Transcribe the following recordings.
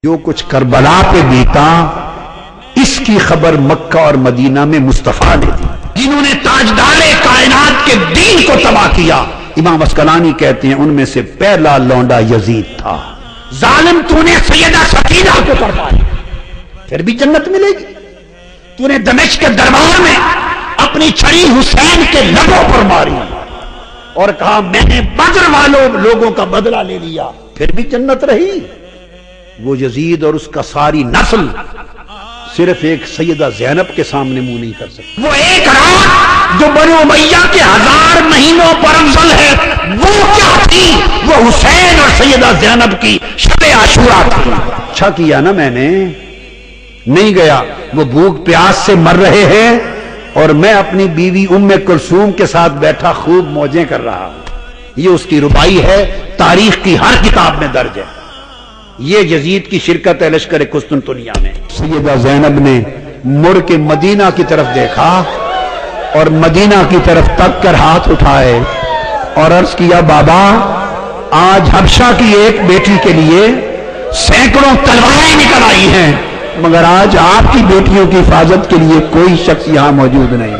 جو کچھ کربلا پہ بیتا اس کی خبر مکہ اور مدینہ میں مصطفیٰ نے دی، جنہوں نے تاجدار کائنات کے دین کو تباہ کیا۔ امام عسقلانی کہتے ہیں ان میں سے پہلا لونڈا یزید تھا۔ ظالم تو نے سیدہ سکینہ کو کروایا، پھر بھی جنت ملے گی۔ تو نے دمشق کے دربار میں اپنی چھری حسین کے لبوں پر ماری اور کہا میں نے بدر والوں لوگوں کا بدلہ لے لیا، پھر بھی جنت رہی۔ وہ یزید اور اس کا ساری نسل صرف ایک سیدہ زینب کے سامنے منہ نہیں کر سکتی۔ وہ ایک رات جو بنو امیہ کے 1000 مہینوں پر افضل ہے، وہ کیا تھی؟ وہ حسین اور سیدہ زینب کی شب عاشوراء تھی۔ اچھا کیا نا میں نے نہیں گیا، وہ بھوک پیاس سے مر رہے ہیں اور میں اپنی بیوی ام کلثوم کے ساتھ بیٹھا خوب موجیں کر رہا ہوں۔ یہ اس کی ربائی ہے، تاریخ کی ہر کتاب میں درج ہے۔ یہ یزید کی شرکت ہے لشکر قسطنطنیہ میں۔ سیدہ زینب نے مڑ کے مدینہ کی طرف دیکھا اور مدینہ کی طرف تک کر ہاتھ اٹھائے اور عرض کیا بابا آج حبشہ کی ایک بیٹی کے لیے سینکڑوں تلواریں نکل آئی ہیں، مگر آج آپ کی بیٹیوں کی حفاظت کے لیے کوئی شخص یہاں موجود نہیں۔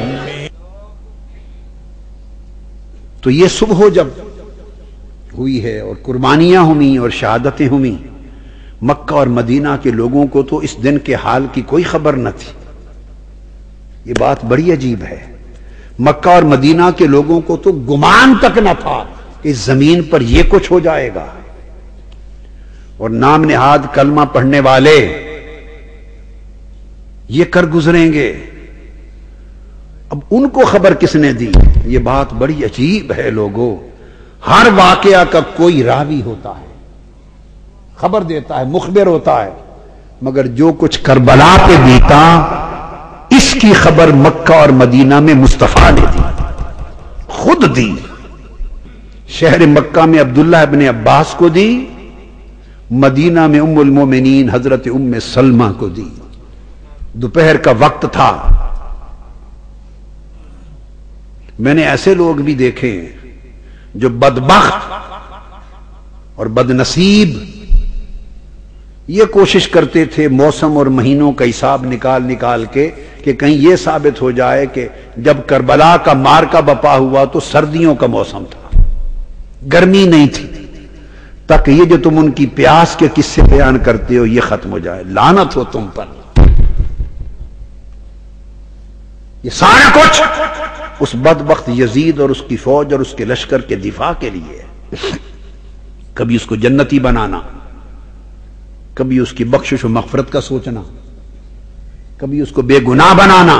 تو یہ صبح جب ہوئی ہے اور قربانیاں ہوئیں اور شہادتیں ہوئیں، مکہ اور مدینہ کے لوگوں کو تو اس دن کے حال کی کوئی خبر نہ تھی۔ یہ بات بڑی عجیب ہے، مکہ اور مدینہ کے لوگوں کو تو گمان تک نہ تھا کہ اس زمین پر یہ کچھ ہو جائے گا، اور نام نہاد کلمہ پڑھنے والے یہ کر گزریں گے۔ اب ان کو خبر کس نے دی؟ یہ بات بڑی عجیب ہے لوگوں۔ ہر واقعہ کا کوئی راوی ہوتا ہے، خبر دیتا ہے، مخبر ہوتا ہے، مگر جو کچھ کربلا پہ بیتا اس کی خبر مکہ اور مدینہ میں مصطفیٰ نے دی، خود دی۔ شہر مکہ میں عبداللہ ابن عباس کو دی، مدینہ میں ام المومنین حضرت ام سلمہ کو دی۔ دوپہر کا وقت تھا۔ میں نے ایسے لوگ بھی دیکھے ہیں جو بدبخت اور بدنصیب یہ کوشش کرتے تھے موسم اور مہینوں کا حساب نکال نکال کے کہ کہیں یہ ثابت ہو جائے کہ جب کربلا کا مارکا بپا ہوا تو سردیوں کا موسم تھا، گرمی نہیں تھی، تاکہ یہ جو تم ان کی پیاس کے قصے بیان کرتے ہو یہ ختم ہو جائے۔ لعنت ہو تم پر۔ یہ سارا کچھ اس بدبخت یزید اور اس کی فوج اور اس کے لشکر کے دفاع کے لیے ہے۔ کبھی اس کو جنتی بنانا، کبھی اس کی بخشش و مغفرت کا سوچنا، کبھی اس کو بے گناہ بنانا۔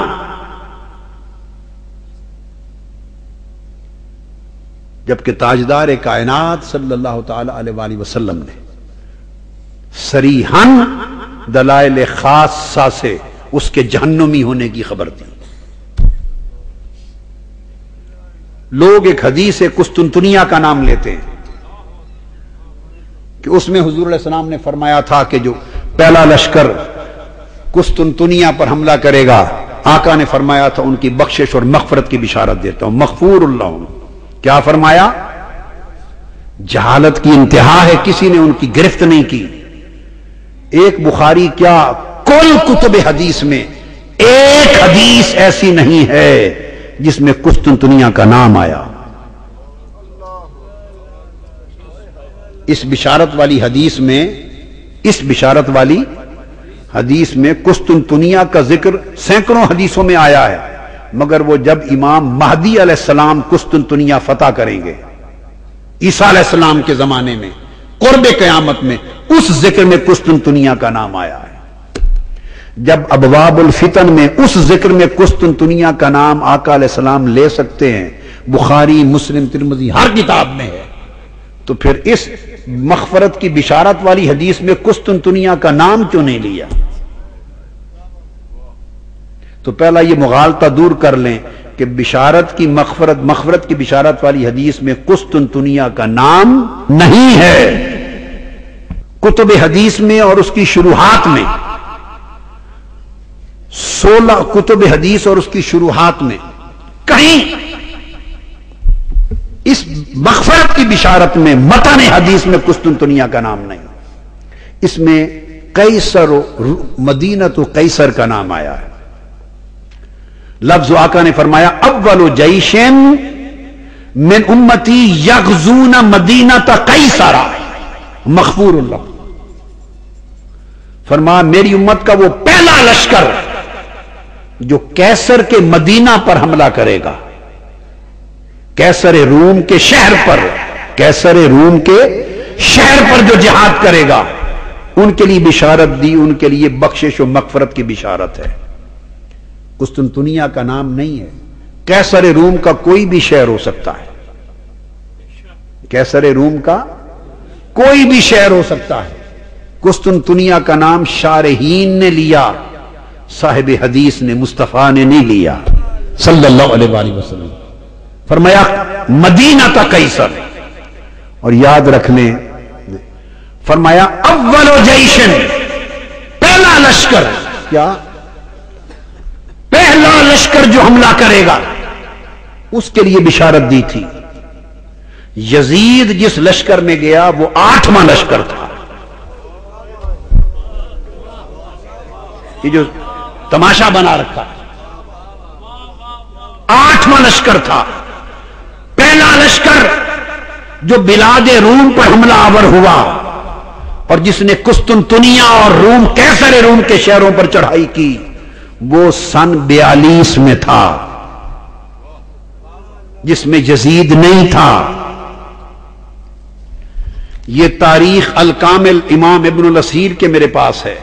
جبکہ تاجدار کائنات صلی اللہ تعالی علیہ وآلہ وسلم نے صریحاً دلائل خاصہ سے اس کے جہنمی ہونے کی خبر دی۔ لوگ ایک حدیث قسطنطنیہ کا نام لیتے ہیں کہ اس میں حضور علیہ السلام نے فرمایا تھا کہ جو پہلا لشکر قسطنطنیہ پر حملہ کرے گا، آقا نے فرمایا تھا ان کی بخشش اور مغفرت کی بشارت دیتا ہوں، مغفور اللہ۔ کیا فرمایا؟ جہالت کی انتہا ہے، کسی نے ان کی گرفت نہیں کی۔ ایک بخاری کیا کل کتب حدیث میں ایک حدیث ایسی نہیں ہے جس میں قسطنطنیہ کا نام آیا۔ اس بشارت والی حدیث میں قسطنطنیہ کا ذکر سینکڑوں حدیثوں میں آیا ہے، مگر وہ جب امام مہدی علیہ السلام قسطنطنیہ فتح کریں گے عیسیٰ علیہ السلام کے زمانے میں قرب قیامت میں، اس ذکر میں قسطنطنیہ کا نام آیا ہے۔ جب ابواب الفتن میں اس ذکر میں قسطنطنیہ کا نام آقا علیہ السلام لے سکتے ہیں، بخاری مسلم ترمذی ہر کتاب میں ہے، تو پھر اس مغفرت کی بشارت والی حدیث میں قسطنطنیہ کا نام کیوں نہیں لیا؟ تو پہلا یہ مغالطہ دور کر لیں کہ مغفرت کی بشارت والی حدیث میں قسطنطنیہ کا نام نہیں ہے۔ کتب حدیث میں اور اس کی شروحات میں 16 کتب حدیث اور اس کی شروحات میں کہیں اس مغفرت کی بشارت میں متن حدیث میں قسطنطنیہ کا نام نہیں۔ اس میں قیصر مدینہ تو قیصر کا نام آیا ہے. لفظ آقا نے فرمایا اول جیش من امتی یغزون مدینہ قیصر مغفور اللہ. فرمایا میری امت کا وہ پہلا لشکر جو قیصر کے مدینہ پر حملہ کرے گا، قیصر روم کے شہر پر، قیصر روم کے شہر پر جو جہاد کرے گا، ان کے لیے بشارت دی، ان کے لیے بخشش و مغفرت کی بشارت ہے. قسطنطنیہ کا نام نہیں ہے، قیصر روم کا کوئی بھی شہر ہو سکتا ہے. قیصر روم کا کوئی بھی شہر ہو سکتا ہے. قسطنطنیہ کا نام شارحین نے لیا، صاحب حدیث نے، مصطفیٰ نے نہیں لیا صلی اللہ علیہ وآلہ وسلم. فرمایا مدینہ تا قیصر. اور یاد رکھنے فرمایا اول جیشن، پہلا لشکر. کیا؟ پہلا لشکر جو حملہ کرے گا اس کے لیے بشارت دی تھی. یزید جس لشکر میں گیا وہ 8واں لشکر تھا. یہ جو تماشا بنا رکھا 8واں لشکر تھا. پہلا لشکر جو بلاد روم پر حملہ آور ہوا اور جس نے قسطنطنیہ اور روم، قیصر روم کے شہروں پر چڑھائی کی، وہ سن 42 میں تھا، جس میں یزید نہیں تھا. یہ تاریخ الکامل امام ابن الاسیر کے میرے پاس ہے.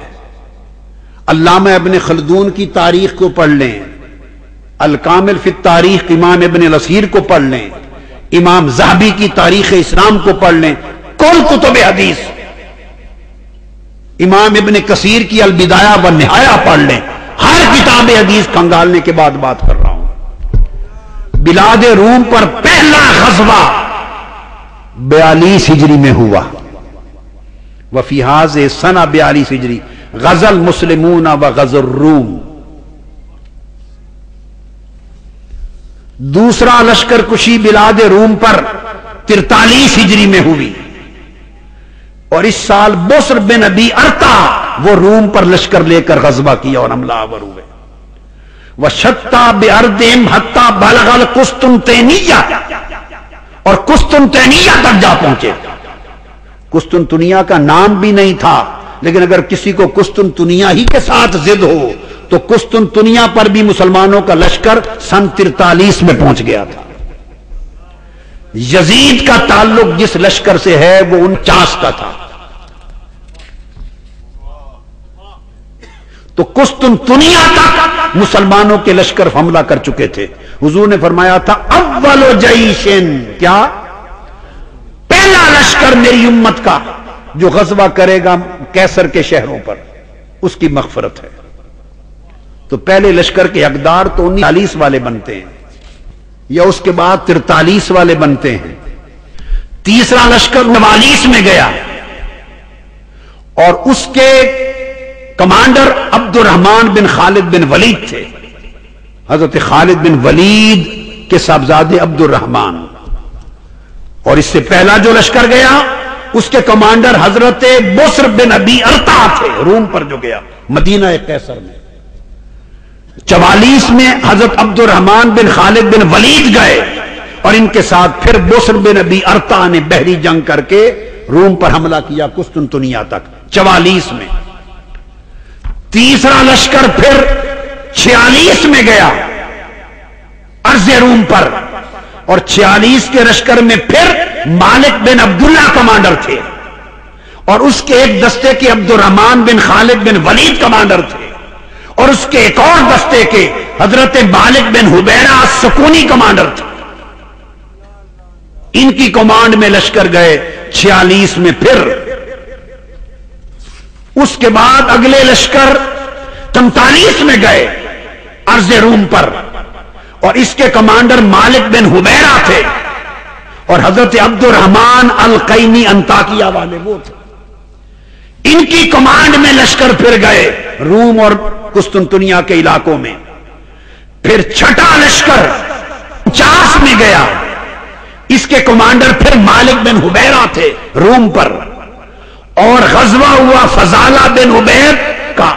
علامہ ابن خلدون کی تاریخ کو پڑھ لیں، الکامل فی التاریخ امام ابن الاسیر کو پڑھ لیں، امام ذہبی کی تاریخ اسلام کو پڑھ لیں، کل کتب حدیث، امام ابن کثیر کی البدایہ و نہایہ پڑھ لیں. ہر کتاب حدیث کھنگالنے کے بعد بات کر رہا ہوں. بلاد روم پر پہلا غزوہ 42 ہجری میں ہوا. وفی ھذہ سنہ 42 ہجری غزا المسلمون و غزا الروم. دوسرا لشکر کشی بلاد روم پر 43 ہجری میں ہوئی. اور اس سال بسر بن ابی ارتا وہ روم پر لشکر لے کر غزوہ کیا اور حملہ آور ہوئے. وشتا بأردہم حتی بلغ القسطنطینیہ، اور قسطنطینیہ تک جا پہنچے. قسطنطنیہ کا نام بھی نہیں تھا، لیکن اگر کسی کو قسطنطنیہ ہی کے ساتھ ضد ہو تو قسطنطنیہ پر بھی مسلمانوں کا لشکر سن 43 میں پہنچ گیا تھا. یزید کا تعلق جس لشکر سے ہے وہ 49 کا تھا. تو قسطنطنیہ تک مسلمانوں کے لشکر حملہ کر چکے تھے. حضور نے فرمایا تھا اول جیشن، کیا؟ پہلا لشکر میری امت کا جو غزوہ کرے گا قیصر کے شہروں پر، اس کی مغفرت ہے. تو پہلے لشکر کے حقدار تو 39 والے بنتے ہیں یا اس کے بعد 43 والے بنتے ہیں. تیسرا لشکر 49 میں گیا اور اس کے کمانڈر عبد الرحمن بن خالد بن ولید تھے. حضرت خالد بن ولید کے صاحبزادے عبد الرحمن. اور اس سے پہلا جو لشکر گیا اس کے کمانڈر حضرت بسر بن ابی ارتا تھے، روم پر جو گیا مدینہ قیصر میں. 44 میں حضرت عبد الرحمن بن خالد بن ولید گئے اور ان کے ساتھ پھر بسر بن ابی ارتا نے بحری جنگ کر کے روم پر حملہ کیا قسطنطنیہ تک 44 میں. تیسرا لشکر پھر 46 میں گیا ارض روم پر، اور 46 کے لشکر میں پھر مالک بن عبداللہ کمانڈر تھے اور اس کے ایک دستے کے عبد الرحمن بن خالد بن ولید کمانڈر تھے اور اس کے ایک اور دستے کے حضرت مالک بن حبیرہ السکونی کمانڈر تھے. ان کی کمانڈ میں لشکر گئے 46 میں. پھر اس کے بعد اگلے لشکر 45 میں گئے ارض روم پر اور اس کے کمانڈر مالک بن حبیرہ تھے اور حضرت عبد الرحمن القینی انطاکیہ والے وہ تھے. ان کی کمانڈ میں لشکر پھر گئے روم اور قسطنطنیہ کے علاقوں میں. پھر چھٹا لشکر 50 میں گیا، اس کے کمانڈر پھر مالک بن حبیرہ تھے روم پر اور غزوہ ہوا فضالہ بن عبید کا.